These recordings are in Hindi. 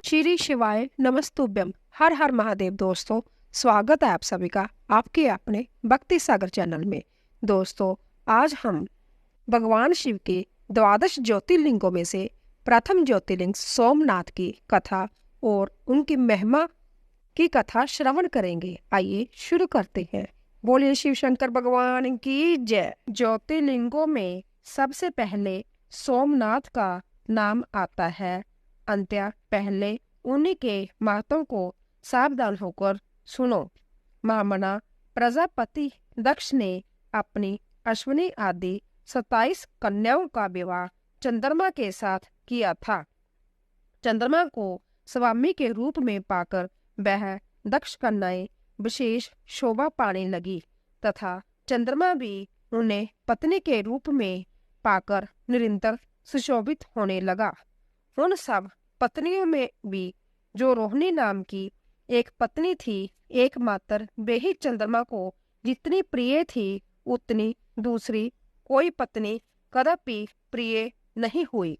श्री शिवाय नमस्तुभ्यम। हर हर महादेव। दोस्तों, स्वागत है आप सभी का आपके अपने भक्ति सागर चैनल में। दोस्तों, आज हम भगवान शिव के द्वादश ज्योतिर्लिंगों में से प्रथम ज्योतिर्लिंग सोमनाथ की कथा और उनकी महिमा की कथा श्रवण करेंगे। आइए शुरू करते हैं। बोलिए शिव शंकर भगवान की जय। ज्योतिर्लिंगों में सबसे पहले सोमनाथ का नाम आता है। अंत्य पहले उन्हीं के महत्व को सावधान होकर सुनो। महामना प्रजापति दक्ष ने अपनी अश्विनी आदि 27 कन्याओं का विवाह चंद्रमा के साथ किया था। चंद्रमा को स्वामी के रूप में पाकर वह दक्ष कन्याएं विशेष शोभा पाने लगी तथा चंद्रमा भी उन्हें पत्नी के रूप में पाकर निरंतर सुशोभित होने लगा। उन सब पत्नियों में भी जो रोहिणी नाम की एक पत्नी थी, एकमात्र वे ही चंद्रमा को जितनी प्रिय थी उतनी दूसरी कोई पत्नी कदापि प्रिय नहीं हुई।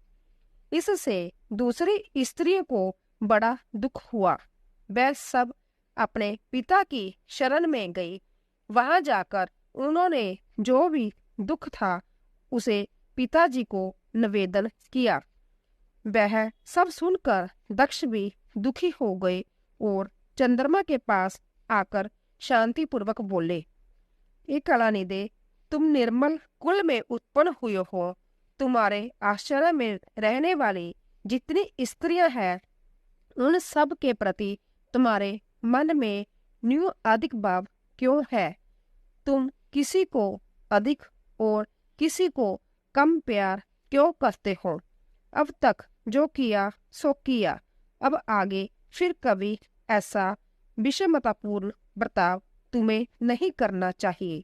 इससे दूसरी स्त्रियों को बड़ा दुख हुआ। वह सब अपने पिता की शरण में गई। वहां जाकर उन्होंने जो भी दुख था उसे पिताजी को निवेदन किया। वह सब सुनकर दक्ष भी दुखी हो गए और चंद्रमा के पास आकर शांति पूर्वक बोले, ये कलानिधे, तुम निर्मल कुल में उत्पन्न हुए हो। तुम्हारे आश्रय में रहने वाली जितनी स्त्रियां हैं उन सब के प्रति तुम्हारे मन में न्यू अधिक भाव क्यों है? तुम किसी को अधिक और किसी को कम प्यार क्यों करते हो? अब तक जो किया सो किया, अब आगे फिर कभी ऐसा विषमतापूर्ण बर्ताव तुम्हें नहीं करना चाहिए,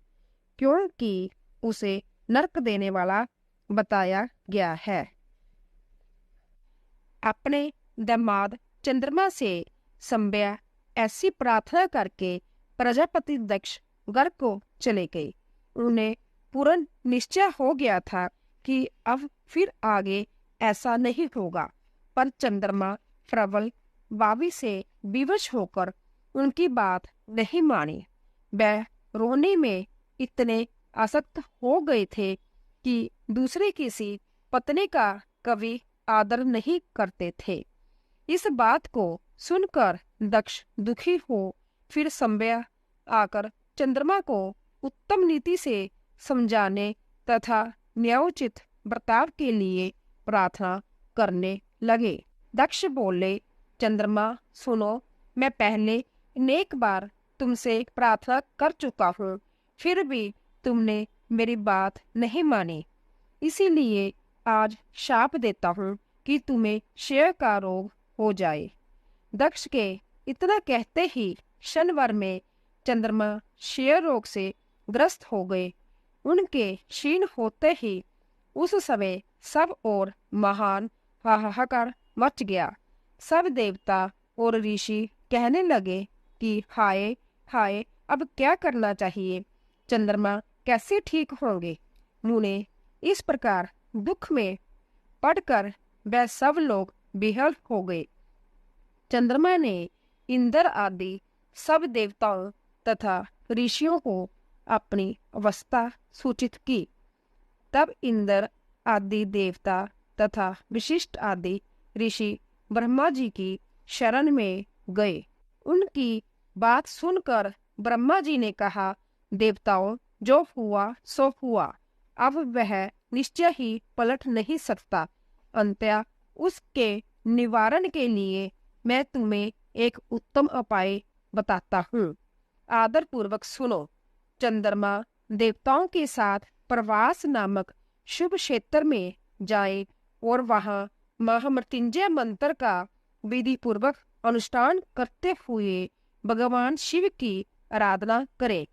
क्योंकि उसे नरक देने वाला बताया गया है। अपने दामाद चंद्रमा से संभ्या ऐसी प्रार्थना करके प्रजापति दक्ष घर को चले गए। उन्हें पूर्ण निश्चय हो गया था कि अब फिर आगे ऐसा नहीं होगा, पर चंद्रमा प्रबल वावी से विवश होकर उनकी बात नहीं मानी। वह रोने में इतने आसक्त हो गए थे कि दूसरे किसी पत्नी का कभी आदर नहीं करते थे। इस बात को सुनकर दक्ष दुखी हो फिर संभ्या आकर चंद्रमा को उत्तम नीति से समझाने तथा न्यायोचित बर्ताव के लिए प्रार्थना करने लगे। दक्ष बोले, चंद्रमा सुनो, मैं पहले अनेक बार तुमसे प्रार्थना कर चुका हूँ, फिर भी तुमने मेरी बात नहीं मानी। इसीलिए आज शाप देता हूँ कि तुम्हें क्षय का रोग हो जाए। दक्ष के इतना कहते ही क्षण भर में चंद्रमा क्षय रोग से ग्रस्त हो गए। उनके क्षीण होते ही उस समय सब और महान हाहाकार मच गया। सब देवता और ऋषि कहने लगे कि हाय हाय, अब क्या करना चाहिए? चंद्रमा कैसे ठीक होंगे? मुने इस प्रकार दुख में पड़कर वह सब लोग बेहाल हो गए। चंद्रमा ने इंद्र आदि सब देवताओं तथा ऋषियों को अपनी अवस्था सूचित की। तब इंद्र आदि देवता तथा विशिष्ट आदि ऋषि ब्रह्मा जी की शरण में गए। उनकी बात सुनकर ब्रह्मा जी ने कहा, देवताओं, जो हुआ सो हुआ, अब वह निश्चय ही पलट नहीं सकता। अंततः उसके निवारण के लिए मैं तुम्हें एक उत्तम उपाय बताता हूँ। आदर पूर्वक सुनो। चंद्रमा देवताओं के साथ प्रवास नामक शुभ क्षेत्र में जाए और वहां महामृत्युंजय मंत्र का विधि पूर्वक अनुष्ठान करते हुए भगवान शिव की आराधना करे।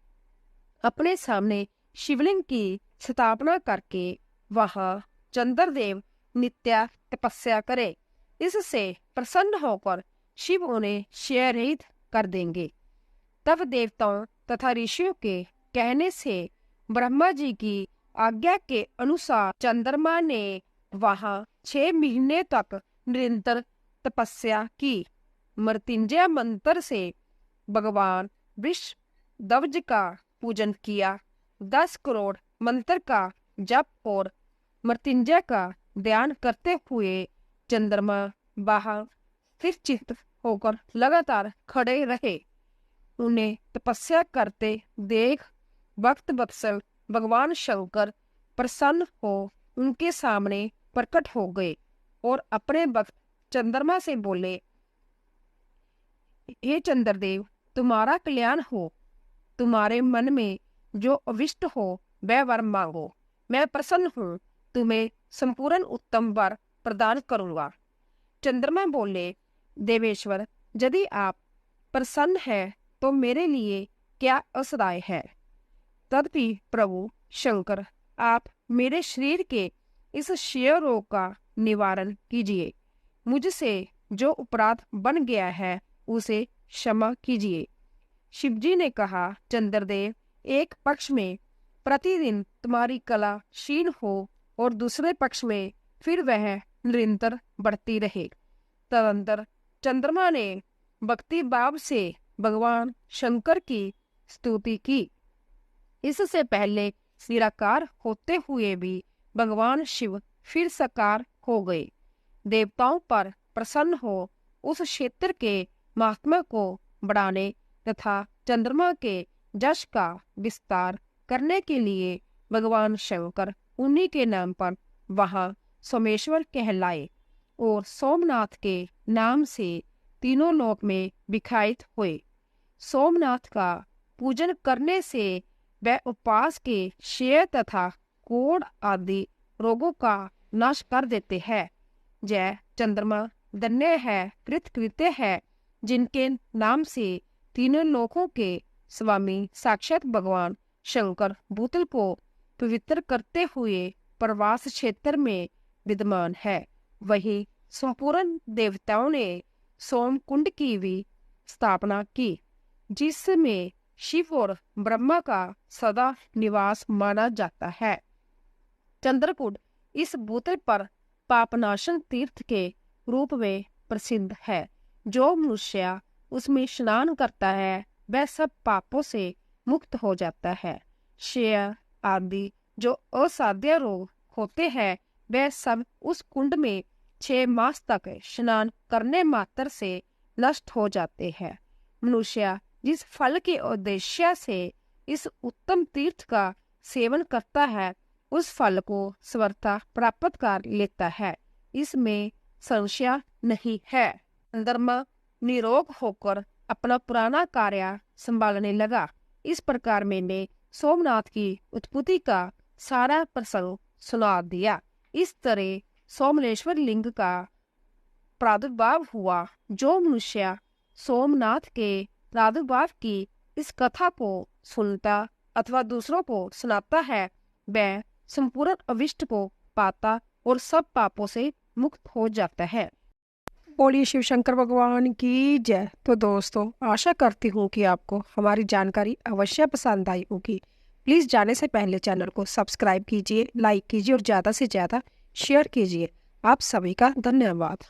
अपने सामने शिवलिंग की स्थापना करके वहां चंद्रदेव नित्य तपस्या करे। इससे प्रसन्न होकर शिव उन्हें क्षय रहित कर देंगे। तब देवताओं तथा ऋषियों के कहने से ब्रह्मा जी की आज्ञा के अनुसार चंद्रमा ने वहां 6 महीने तक निरंतर तपस्या की। मृत्युंजय मंत्र से भगवान वृषध्वज का पूजन किया। 10 करोड़ मंत्र का जप और मृत्युंजय का ध्यान करते हुए चंद्रमा बाहर स्थिर चित्त होकर लगातार खड़े रहे। उन्हें तपस्या करते देख भक्त वत्सल भगवान शंकर प्रसन्न हो उनके सामने प्रकट हो गए और अपने भक्त चंद्रमा से बोले, हे चंद्रदेव, तुम्हारा कल्याण हो। तुम्हारे मन में जो अविष्ट हो वह वर मांगो। मैं प्रसन्न हूँ, तुम्हें संपूर्ण उत्तम वर प्रदान करूंगा। चंद्रमा बोले, देवेश्वर, यदि आप प्रसन्न हैं तो मेरे लिए क्या असदाय है। तदपि प्रभु शंकर, आप मेरे शरीर के इस क्षय रोग का निवारण कीजिए। मुझसे जो अपराध बन गया है उसे क्षमा कीजिए। शिवजी ने कहा, चंद्रदेव, एक पक्ष में प्रतिदिन तुम्हारी कला क्षीण हो और दूसरे पक्ष में फिर वह निरंतर बढ़ती रहे। तदंतर चंद्रमा ने भक्ति भाव से भगवान शंकर की स्तुति की। इससे पहले निराकार होते हुए भी भगवान शिव फिर साकार हो गए। देवताओं पर प्रसन्न हो उस क्षेत्र के महात्मा को बढ़ाने तथा चंद्रमा के यश का विस्तार करने के लिए भगवान शंकर उन्हीं के नाम पर वहां सोमेश्वर कहलाए और सोमनाथ के नाम से तीनों लोक में विख्यात हुए। सोमनाथ का पूजन करने से वह उपवास के क्षय तथा कोढ़ आदि रोगों का नाश कर देते हैं। जय चंद्रमा धन्य है, कृतकृत्य है, जिनके नाम से तीनों लोकों के स्वामी साक्षात भगवान शंकर भूतल को पवित्र करते हुए प्रवास क्षेत्र में विद्यमान है। वही संपूर्ण देवताओं ने सोम कुंड की भी स्थापना की, जिसमें शिव और ब्रह्मा का सदा निवास माना जाता है। चंद्रकूट इस भूतल पर पापनाशन तीर्थ के रूप में प्रसिद्ध है। जो मनुष्य उसमें स्नान करता है वह सब पापों से मुक्त हो जाता है। क्षय आदि जो असाध्य रोग होते हैं वह सब उस कुंड में 6 मास तक स्नान करने मात्र से नष्ट हो जाते हैं। मनुष्य जिस फल के उद्देश्य से इस उत्तम तीर्थ का सेवन करता है उस फल को स्वतः प्राप्त कर लेता है, इसमें संशय नहीं है। चंद्रमा निरोग होकर अपना पुराना कार्य संभालने लगा। इस प्रकार मैंने सोमनाथ की उत्पत्ति का सारा प्रसंग सुना दिया। इस तरह सोमनेश्वर लिंग का प्रादुर्भाव हुआ। जो मनुष्य सोमनाथ के प्रादुर्भाव की इस कथा को सुनता अथवा दूसरों को सुनाता है वह संपूर्ण अविष्ट को पाता और सब पापों से मुक्त हो जाता है। बोलिए शिव शंकर भगवान की जय। तो दोस्तों, आशा करती हूँ कि आपको हमारी जानकारी अवश्य पसंद आई होगी। प्लीज़ जाने से पहले चैनल को सब्सक्राइब कीजिए, लाइक कीजिए और ज़्यादा से ज़्यादा शेयर कीजिए। आप सभी का धन्यवाद।